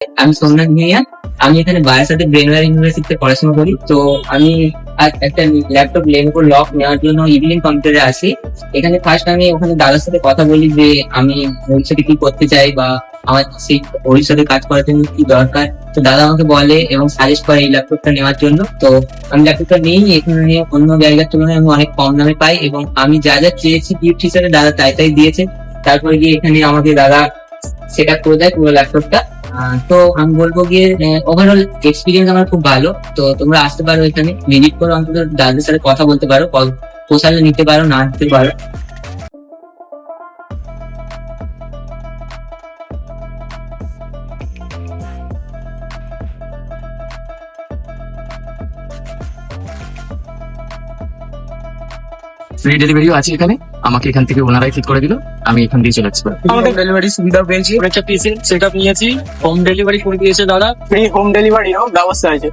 আমি সোমনাথ ভূঁইয়া। আমি এখানে বারাসাতে ব্রেনওয়্যার ইউনিভার্সিটিতে পড়াশোনা করি। তো আমি আজ একটা ল্যাপটপ লেনোভো লক নেওয়ার জন্য ইভিনিং কম্পিউটারে আসি। এখানে ফার্স্ট আমি ওখানে দাদার সাথে কথা বলি যে আমি ভবিষ্যতে কি করতে চাই বা আমার সেই ভবিষ্যতে কাজ করার জন্য কি দরকার। তো দাদা আমাকে বলে এবং সাজেস্ট করে এই ল্যাপটপটা নেওয়ার জন্য। তো আমি ল্যাপটপটা নিই, এখানে অন্য জায়গার তুলনায় আমি অনেক কম দামে পাই এবং আমি যা যা চেয়েছি গিফট হিসেবে দাদা তাই তাই দিয়েছে। তারপরে গিয়ে এখানে আমাকে দাদা সেট আপ করে দেয় পুরো ল্যাপটপটা। তো আমি বলবো গিয়ে ওভারঅল এক্সপিরিয়েন্স আমার খুব ভালো। তো তোমরা আসতে পারো, এখানে ভিজিট করো, অন্তত দাদাদের সাথে কথা বলতে পারো, পোষালে নিতে পারো, না নিতে পারো। ফ্রি ডেলিভারিও আছে এখানে, আমাকে এখান থেকে ওনারাই ঠিক করে দিল, আমি এখান দিয়ে চলে আসছি। আমাদের ডেলিভারি সুবিধা পেয়েছি, একটা পিসি সেটআপ নিয়েছি, হোম ডেলিভারি করে দিয়েছে দাদা, ফ্রি হোম ডেলিভারিও ব্যবস্থা আছে।